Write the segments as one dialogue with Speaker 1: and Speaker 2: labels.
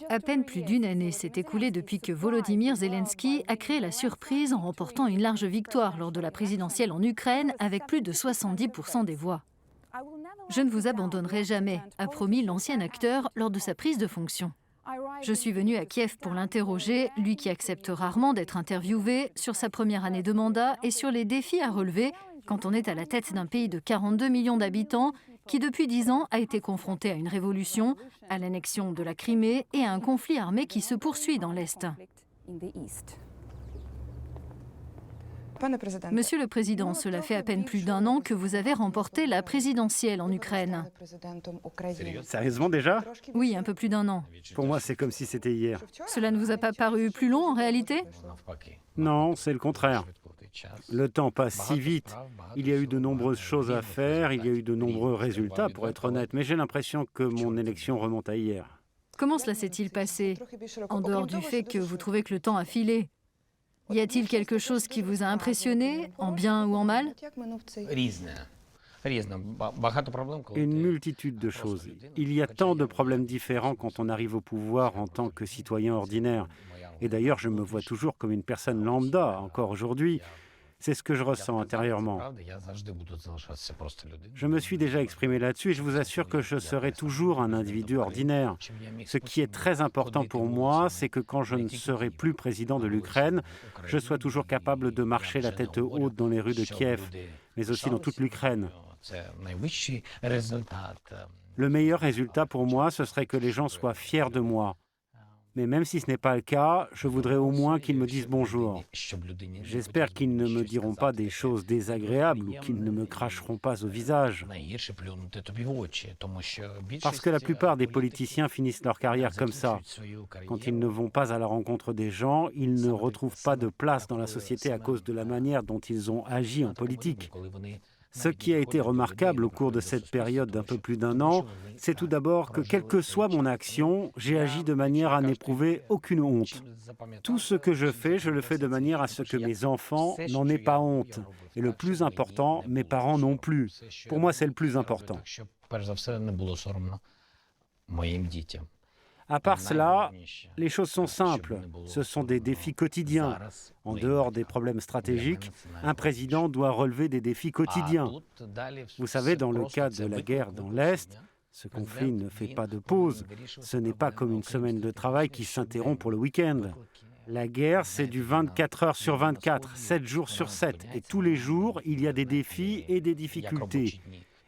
Speaker 1: À peine plus d'une année s'est écoulée depuis que Volodymyr Zelensky a créé la surprise en remportant une large victoire lors de la présidentielle en Ukraine avec plus de 70% des voix. Je ne vous abandonnerai jamais, a promis l'ancien acteur lors de sa prise de fonction. Je suis venu à Kiev pour l'interroger, lui qui accepte rarement d'être interviewé, sur sa première année de mandat et sur les défis à relever quand on est à la tête d'un pays de 42 millions d'habitants qui, depuis 10 ans, a été confronté à une révolution, à l'annexion de la Crimée et à un conflit armé qui se poursuit dans l'Est. Monsieur le Président, cela fait à peine plus d'un an que vous avez remporté la présidentielle en Ukraine.
Speaker 2: Sérieusement déjà?
Speaker 1: Oui, un peu plus d'un an.
Speaker 2: Pour moi, c'est comme si c'était hier.
Speaker 1: Cela ne vous a pas paru plus long en réalité?
Speaker 2: Non, c'est le contraire. Le temps passe si vite. Il y a eu de nombreuses choses à faire, il y a eu de nombreux résultats, pour être honnête, mais j'ai l'impression que mon élection remonte à hier.
Speaker 1: Comment cela s'est-il passé, en dehors du fait que vous trouvez que le temps a filé? Y a-t-il quelque chose qui vous a impressionné, en bien ou en mal?
Speaker 2: Une multitude de choses. Il y a tant de problèmes différents quand on arrive au pouvoir en tant que citoyen ordinaire. Et d'ailleurs, je me vois toujours comme une personne lambda, encore aujourd'hui. C'est ce que je ressens intérieurement. Je me suis déjà exprimé là-dessus et je vous assure que je serai toujours un individu ordinaire. Ce qui est très important pour moi, c'est que quand je ne serai plus président de l'Ukraine, je sois toujours capable de marcher la tête haute dans les rues de Kiev, mais aussi dans toute l'Ukraine. Le meilleur résultat pour moi, ce serait que les gens soient fiers de moi. Mais même si ce n'est pas le cas, je voudrais au moins qu'ils me disent bonjour. J'espère qu'ils ne me diront pas des choses désagréables ou qu'ils ne me cracheront pas au visage. Parce que la plupart des politiciens finissent leur carrière comme ça. Quand ils ne vont pas à la rencontre des gens, ils ne retrouvent pas de place dans la société à cause de la manière dont ils ont agi en politique. Ce qui a été remarquable au cours de cette période d'un peu plus d'un an, c'est tout d'abord que, quelle que soit mon action, j'ai agi de manière à n'éprouver aucune honte. Tout ce que je fais, je le fais de manière à ce que mes enfants n'en aient pas honte. Et le plus important, mes parents non plus. Pour moi, c'est le plus important. À part cela, les choses sont simples. Ce sont des défis quotidiens. En dehors des problèmes stratégiques, un président doit relever des défis quotidiens. Vous savez, dans le cas de la guerre dans l'Est, ce conflit ne fait pas de pause. Ce n'est pas comme une semaine de travail qui s'interrompt pour le week-end. La guerre, c'est du 24 heures sur 24, 7 jours sur 7. Et tous les jours, il y a des défis et des difficultés.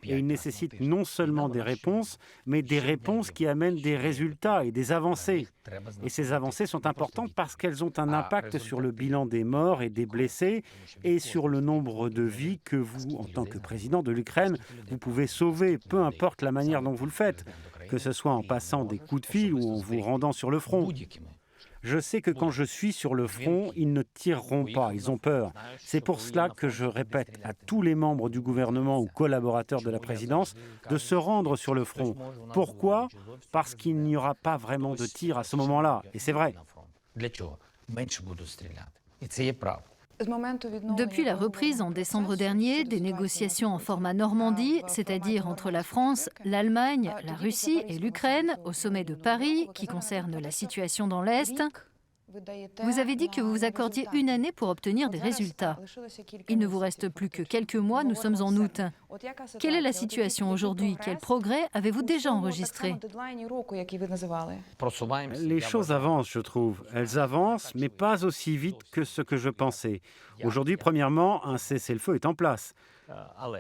Speaker 2: Et il nécessite non seulement des réponses, mais des réponses qui amènent des résultats et des avancées. Et ces avancées sont importantes parce qu'elles ont un impact sur le bilan des morts et des blessés et sur le nombre de vies que vous, en tant que président de l'Ukraine, vous pouvez sauver, peu importe la manière dont vous le faites, que ce soit en passant des coups de fil ou en vous rendant sur le front. Je sais que quand je suis sur le front, ils ne tireront pas, ils ont peur. C'est pour cela que je répète à tous les membres du gouvernement ou collaborateurs de la présidence de se rendre sur le front. Pourquoi? Parce qu'il n'y aura pas vraiment de tir à ce moment-là. Et c'est vrai.
Speaker 1: Depuis la reprise en décembre dernier des négociations en format Normandie, c'est-à-dire entre la France, l'Allemagne, la Russie et l'Ukraine, au sommet de Paris, qui concerne la situation dans l'Est, vous avez dit que vous vous accordiez une année pour obtenir des résultats. Il ne vous reste plus que quelques mois, nous sommes en août. Quelle est la situation aujourd'hui? Quels progrès avez-vous déjà enregistrés?
Speaker 2: Les choses avancent, je trouve. Elles avancent, mais pas aussi vite que ce que je pensais. Aujourd'hui, premièrement, un cessez-le-feu est en place.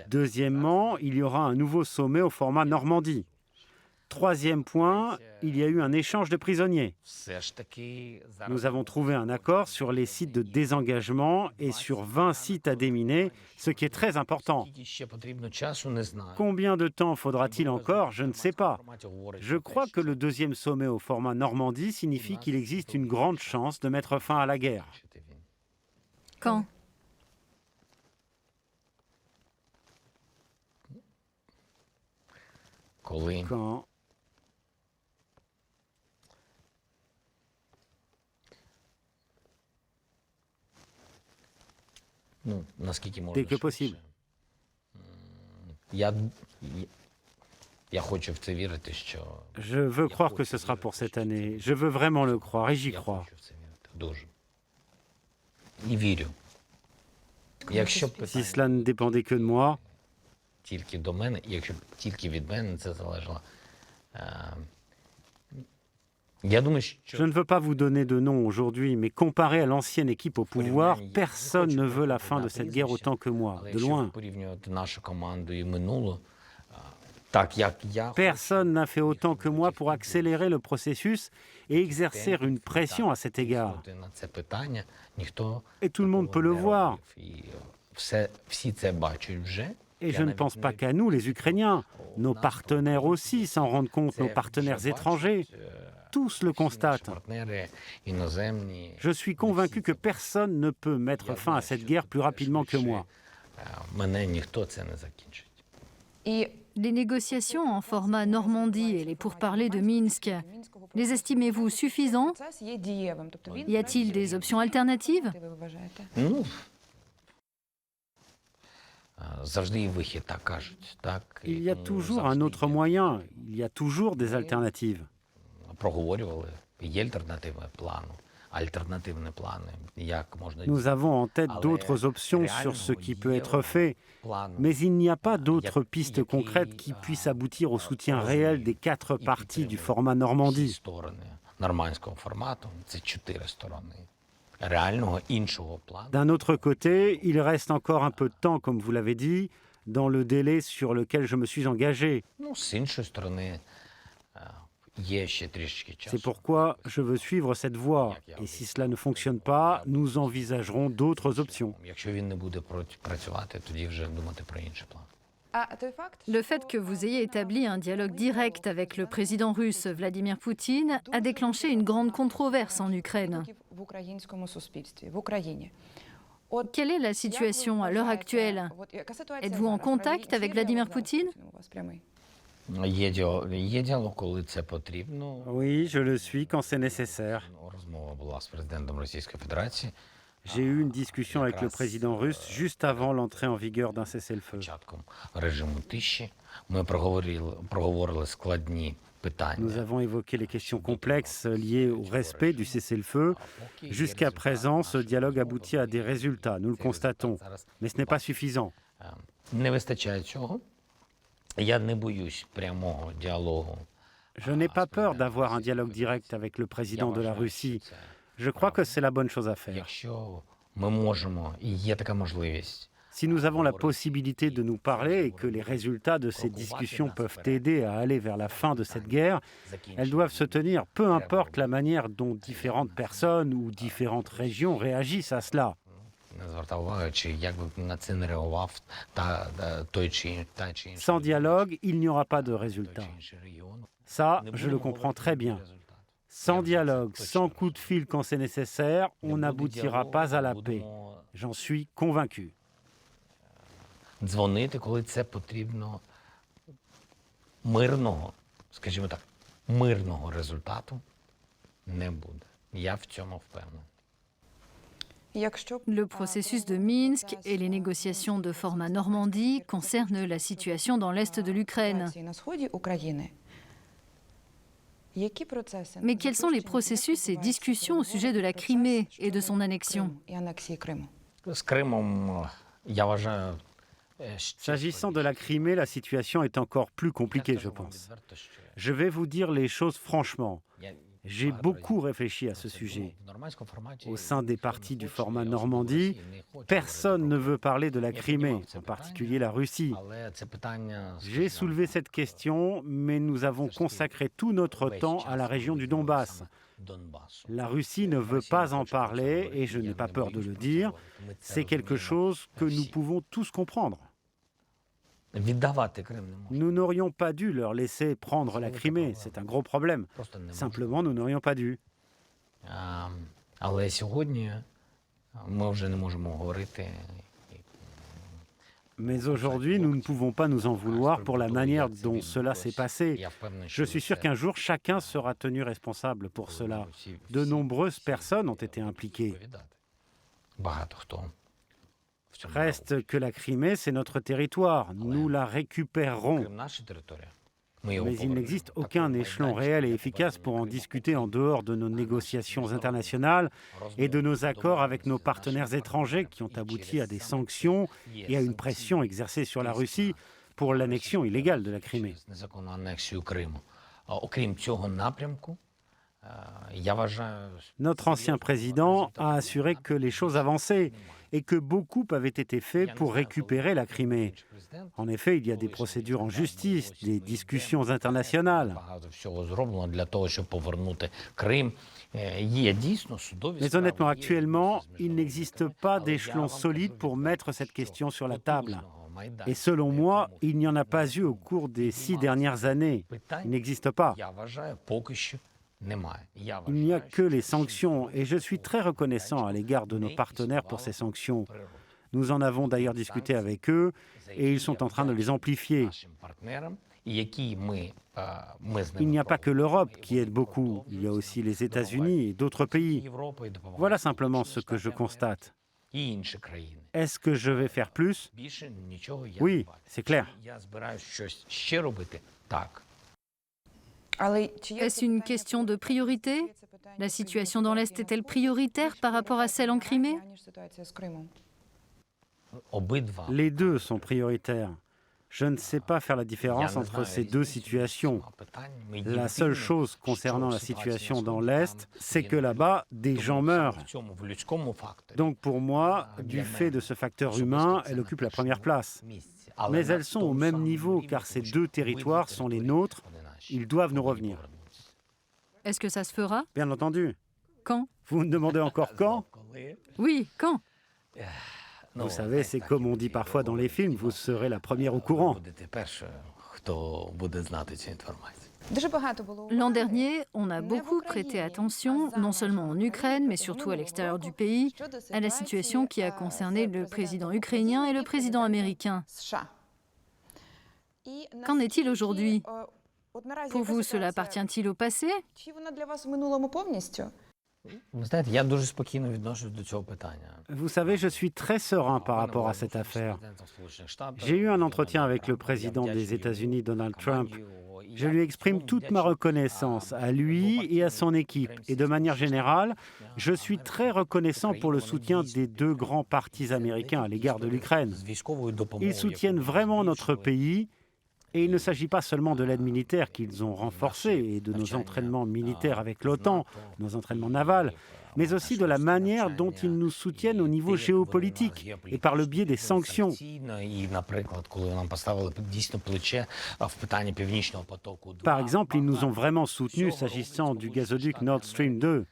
Speaker 2: Deuxièmement, il y aura un nouveau sommet au format Normandie. Troisième point, il y a eu un échange de prisonniers. Nous avons trouvé un accord sur les sites de désengagement et sur 20 sites à déminer, ce qui est très important. Combien de temps faudra-t-il encore? Je ne sais pas. Je crois que le deuxième sommet au format Normandie signifie qu'il existe une grande chance de mettre fin à la guerre.
Speaker 1: Quand?
Speaker 2: Quand? Dès que possible. Je veux croire que ce sera pour cette année. Je veux vraiment le croire et j'y crois. Si cela ne dépendait que de moi, je ne veux pas vous donner de nom aujourd'hui, mais comparé à l'ancienne équipe au pouvoir, personne ne veut la fin de cette guerre autant que moi, de loin. Personne n'a fait autant que moi pour accélérer le processus et exercer une pression à cet égard. Et tout le monde peut le voir. Et je ne pense pas qu'à nous, les Ukrainiens. Nos partenaires aussi s'en rendent compte, nos partenaires étrangers. Tous le constatent. Je suis convaincu que personne ne peut mettre fin à cette guerre plus rapidement que moi.
Speaker 1: Les négociations en format Normandie et les pourparlers de Minsk, les estimez-vous suffisants? Y a-t-il des options alternatives?
Speaker 2: Il y a toujours un autre moyen, il y a toujours des alternatives. Nous avons en tête d'autres options sur ce qui peut être fait, mais il n'y a pas d'autres pistes concrètes qui puissent aboutir au soutien réel des 4 parties du format Normandie. D'un autre côté, il reste encore un peu de temps, comme vous l'avez dit, dans le délai sur lequel je me suis engagé. C'est pourquoi je veux suivre cette voie. Et si cela ne fonctionne pas, nous envisagerons d'autres options.
Speaker 1: Le fait que vous ayez établi un dialogue direct avec le président russe Vladimir Poutine a déclenché une grande controverse en Ukraine. Quelle est la situation à l'heure actuelle? Êtes-vous en contact avec Vladimir Poutine?
Speaker 2: Oui, je le suis quand c'est nécessaire. J'ai eu une discussion avec le président russe juste avant l'entrée en vigueur d'un cessez-le-feu. Nous avons évoqué les questions complexes liées au respect du cessez-le-feu. Jusqu'à présent, ce dialogue aboutit à des résultats, nous le constatons, mais ce n'est pas suffisant. Je n'ai pas peur d'avoir un dialogue direct avec le président de la Russie. Je crois que c'est la bonne chose à faire. Si nous avons la possibilité de nous parler et que les résultats de ces discussions peuvent aider à aller vers la fin de cette guerre, elles doivent se tenir, peu importe la manière dont différentes personnes ou différentes régions réagissent à cela. Sans dialogue, il n'y aura pas de résultat. Ça, je le comprends très bien. Sans dialogue, sans coup de fil quand c'est nécessaire, on n'aboutira pas à la paix. J'en suis convaincu.
Speaker 3: Коли це потрібно мирного результату не буде. Я в цьому впевнений.
Speaker 1: Le processus de Minsk et les négociations de format Normandie concernent la situation dans l'est de l'Ukraine. Mais quels sont les processus et discussions au sujet de la Crimée et de son annexion?
Speaker 3: З Кримом, я вважаю,
Speaker 2: S'agissant de la Crimée, la situation est encore plus compliquée, je pense. Je vais vous dire les choses franchement. J'ai beaucoup réfléchi à ce sujet. Au sein des partis du format Normandie, personne ne veut parler de la Crimée, en particulier la Russie. J'ai soulevé cette question, mais nous avons consacré tout notre temps à la région du Donbass. La Russie ne veut pas en parler, et je n'ai pas peur de le dire. C'est quelque chose que nous pouvons tous comprendre. Nous n'aurions pas dû leur laisser prendre la Crimée, c'est un gros problème. Simplement, nous n'aurions pas dû. Mais aujourd'hui, nous ne pouvons pas nous en vouloir pour la manière dont cela s'est passé. Je suis sûr qu'un jour, chacun sera tenu responsable pour cela. De nombreuses personnes ont été impliquées. Reste que la Crimée, c'est notre territoire. Nous la récupérerons. Mais il n'existe aucun échelon réel et efficace pour en discuter en dehors de nos négociations internationales et de nos accords avec nos partenaires étrangers qui ont abouti à des sanctions et à une pression exercée sur la Russie pour l'annexion illégale de la Crimée. Notre ancien président a assuré que les choses avançaient et que beaucoup avaient été faits pour récupérer la Crimée. En effet, il y a des procédures en justice, des discussions internationales. Mais honnêtement, actuellement, il n'existe pas d'échelon solide pour mettre cette question sur la table. Et selon moi, il n'y en a pas eu au cours des 6 dernières années. Il n'existe pas. Il n'y a que les sanctions et je suis très reconnaissant à l'égard de nos partenaires pour ces sanctions. Nous en avons d'ailleurs discuté avec eux et ils sont en train de les amplifier. Il n'y a pas que l'Europe qui aide beaucoup, il y a aussi les États-Unis et d'autres pays. Voilà simplement ce que je constate. Est-ce que je vais faire plus? Oui, c'est clair.
Speaker 1: Est-ce une question de priorité? La situation dans l'Est est-elle prioritaire par rapport à celle en Crimée?
Speaker 2: Les deux sont prioritaires. Je ne sais pas faire la différence entre ces deux situations. La seule chose concernant la situation dans l'Est, c'est que là-bas, des gens meurent. Donc pour moi, du fait de ce facteur humain, elle occupe la première place. Mais elles sont au même niveau car ces deux territoires sont les nôtres. Ils doivent nous revenir.
Speaker 1: Est-ce que ça se fera?
Speaker 2: Bien entendu.
Speaker 1: Quand?
Speaker 2: Vous me demandez encore quand?
Speaker 1: Oui, quand?
Speaker 2: Vous savez, c'est comme on dit parfois dans les films, vous serez la première au courant.
Speaker 1: L'an dernier, on a beaucoup prêté attention, non seulement en Ukraine, mais surtout à l'extérieur du pays, à la situation qui a concerné le président ukrainien et le président américain. Qu'en est-il aujourd'hui? Pour vous, cela appartient-il au passé?
Speaker 2: Vous savez, je suis très serein par rapport à cette affaire. J'ai eu un entretien avec le président des États-Unis, Donald Trump. Je lui exprime toute ma reconnaissance à lui et à son équipe. Et de manière générale, je suis très reconnaissant pour le soutien des deux grands partis américains à l'égard de l'Ukraine. Ils soutiennent vraiment notre pays. Et il ne s'agit pas seulement de l'aide militaire qu'ils ont renforcée et de nos entraînements militaires avec l'OTAN, nos entraînements navals, mais aussi de la manière dont ils nous soutiennent au niveau géopolitique et par le biais des sanctions. Par exemple, ils nous ont vraiment soutenus s'agissant du gazoduc Nord Stream 2.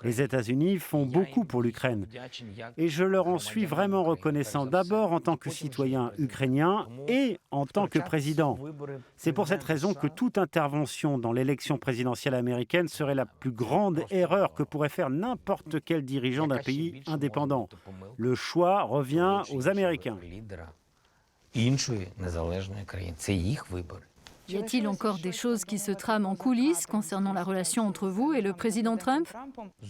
Speaker 2: Les États-Unis font beaucoup pour l'Ukraine et je leur en suis vraiment reconnaissant d'abord en tant que citoyen ukrainien et en tant que président. C'est pour cette raison que toute intervention dans l'élection présidentielle américaine serait la plus grande erreur que pourrait faire n'importe quel dirigeant d'un pays indépendant. Le choix revient aux Américains.
Speaker 1: Y a-t-il encore des choses qui se trament en coulisses concernant la relation entre vous et le président Trump?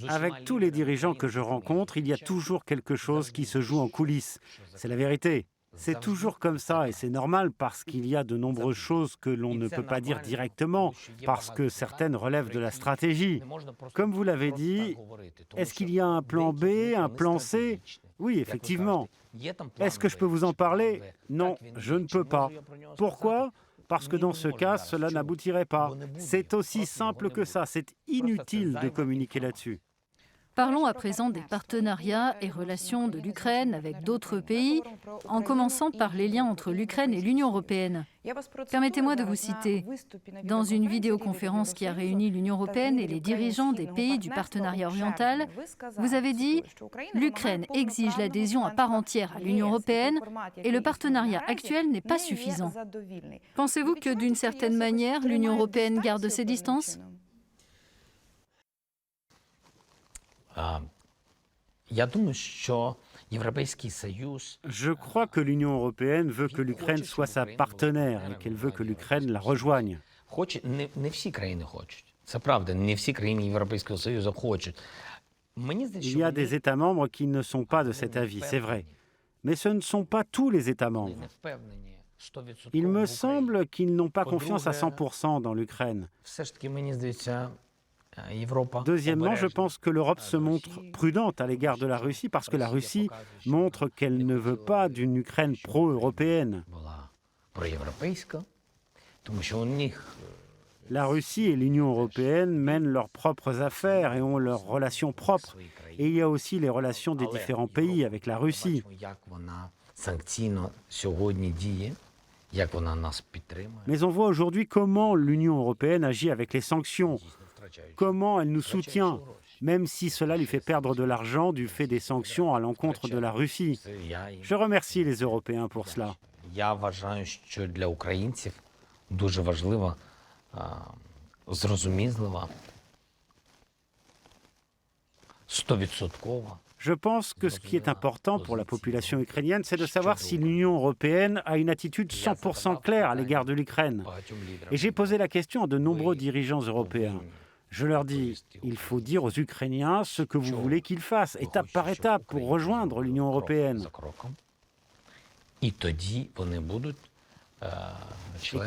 Speaker 2: Avec tous les dirigeants que je rencontre, il y a toujours quelque chose qui se joue en coulisses. C'est la vérité. C'est toujours comme ça et c'est normal parce qu'il y a de nombreuses choses que l'on ne peut pas dire directement parce que certaines relèvent de la stratégie. Comme vous l'avez dit, est-ce qu'il y a un plan B, un plan C? Oui, effectivement. Est-ce que je peux vous en parler? Non, je ne peux pas. Pourquoi? Parce que dans ce cas, cela n'aboutirait pas. C'est aussi simple que ça, c'est inutile de communiquer là-dessus.
Speaker 1: Parlons à présent des partenariats et relations de l'Ukraine avec d'autres pays, en commençant par les liens entre l'Ukraine et l'Union européenne. Permettez-moi de vous citer. Dans une vidéoconférence qui a réuni l'Union européenne et les dirigeants des pays du partenariat oriental, vous avez dit « L'Ukraine exige l'adhésion à part entière à l'Union européenne et le partenariat actuel n'est pas suffisant. » Pensez-vous que d'une certaine manière, l'Union européenne garde ses distances ?
Speaker 2: Je crois que l'Union européenne veut que l'Ukraine soit sa partenaire et qu'elle veut que l'Ukraine la rejoigne. Il y a des États membres qui ne sont pas de cet avis, c'est vrai. Mais ce ne sont pas tous les États membres. Il me semble qu'ils n'ont pas confiance à 100% dans l'Ukraine. Deuxièmement, je pense que l'Europe se montre prudente à l'égard de la Russie parce que la Russie montre qu'elle ne veut pas d'une Ukraine pro-européenne. La Russie et l'Union européenne mènent leurs propres affaires et ont leurs relations propres. Et il y a aussi les relations des différents pays avec la Russie. Mais on voit aujourd'hui comment l'Union européenne agit avec les sanctions, comment elle nous soutient, même si cela lui fait perdre de l'argent du fait des sanctions à l'encontre de la Russie. Je remercie les Européens pour cela. Je pense que ce qui est important pour la population ukrainienne, c'est de savoir si l'Union européenne a une attitude 100% claire à l'égard de l'Ukraine. Et j'ai posé la question à de nombreux dirigeants européens. Je leur dis, il faut dire aux Ukrainiens ce que vous voulez qu'ils fassent, étape par étape, pour rejoindre l'Union européenne. Et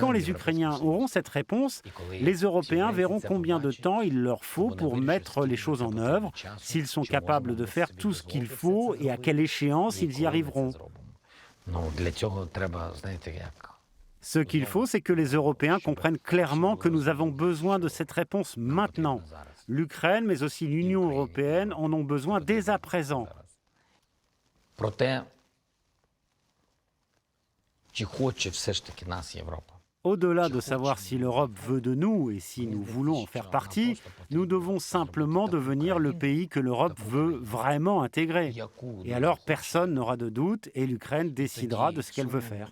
Speaker 2: quand les Ukrainiens auront cette réponse, les Européens verront combien de temps il leur faut pour mettre les choses en œuvre, s'ils sont capables de faire tout ce qu'il faut et à quelle échéance ils y arriveront. Ce qu'il faut, c'est que les Européens comprennent clairement que nous avons besoin de cette réponse maintenant. L'Ukraine, mais aussi l'Union européenne en ont besoin dès à présent. Au-delà de savoir si l'Europe veut de nous et si nous voulons en faire partie, nous devons simplement devenir le pays que l'Europe veut vraiment intégrer. Et alors personne n'aura de doute et l'Ukraine décidera de ce qu'elle veut faire.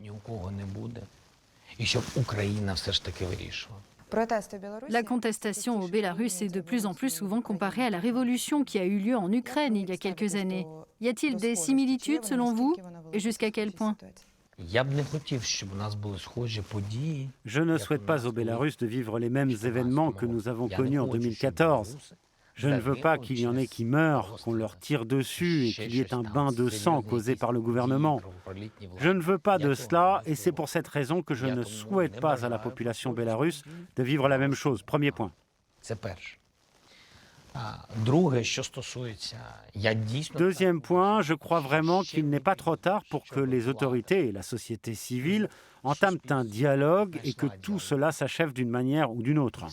Speaker 1: La contestation au Bélarus est de plus en plus souvent comparée à la révolution qui a eu lieu en Ukraine il y a quelques années. Y a-t-il des similitudes selon vous et jusqu'à quel point ?
Speaker 2: Je ne souhaite pas au Bélarus de vivre les mêmes événements que nous avons connus en 2014. Je ne veux pas qu'il y en ait qui meurent, qu'on leur tire dessus et qu'il y ait un bain de sang causé par le gouvernement. Je ne veux pas de cela et c'est pour cette raison que je ne souhaite pas à la population bélarusse de vivre la même chose. Premier point. Deuxième point, je crois vraiment qu'il n'est pas trop tard pour que les autorités et la société civile entament un dialogue et que tout cela s'achève d'une manière ou d'une autre.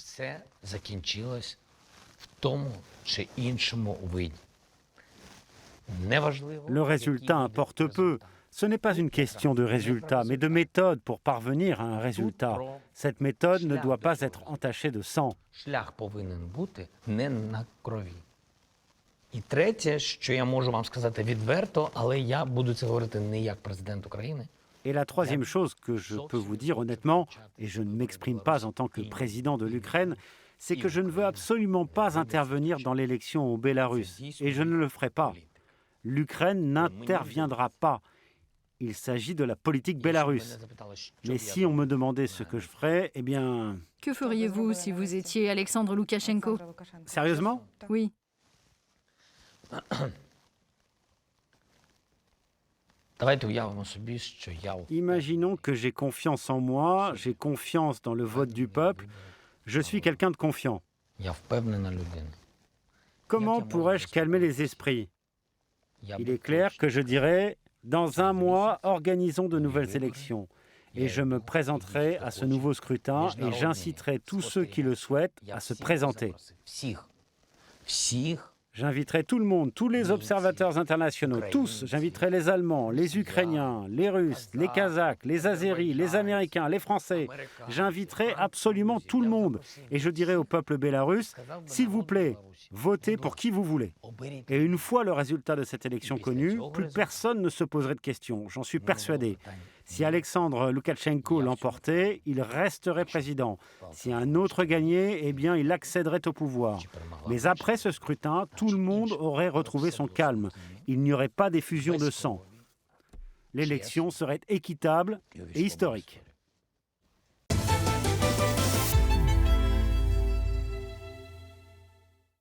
Speaker 2: Le résultat importe peu. Ce n'est pas une question de résultat, mais de méthode pour parvenir à un résultat. Cette méthode ne doit pas être entachée de sang. Et la troisième chose que je peux vous dire honnêtement, et je ne m'exprime pas en tant que président de l'Ukraine, c'est que je ne veux absolument pas intervenir dans l'élection au Bélarus, et je ne le ferai pas. L'Ukraine n'interviendra pas. Il s'agit de la politique bélarusse. Mais si on me demandait ce que je ferais, eh bien...
Speaker 1: Que feriez-vous si vous étiez Alexandre Loukachenko ?
Speaker 2: Sérieusement ?
Speaker 1: Oui.
Speaker 2: Imaginons que j'ai confiance en moi, j'ai confiance dans le vote du peuple. Je suis quelqu'un de confiant. Comment pourrais-je calmer les esprits ? Il est clair que je dirais... Dans un mois, organisons de nouvelles élections et je me présenterai à ce nouveau scrutin et j'inciterai tous ceux qui le souhaitent à se présenter. J'inviterai tout le monde, tous les observateurs internationaux, tous. J'inviterai les Allemands, les Ukrainiens, les Russes, les Kazakhs, les Azéris, les Américains, les Français. J'inviterai absolument tout le monde. Et je dirai au peuple bélarusse, s'il vous plaît, votez pour qui vous voulez. Et une fois le résultat de cette élection connu, plus personne ne se poserait de questions. J'en suis persuadé. Si Alexandre Loukachenko l'emportait, il resterait président. Si un autre gagnait, eh bien, il accéderait au pouvoir. Mais après ce scrutin, tout le monde aurait retrouvé son calme. Il n'y aurait pas d'effusion de sang. L'élection serait équitable et historique.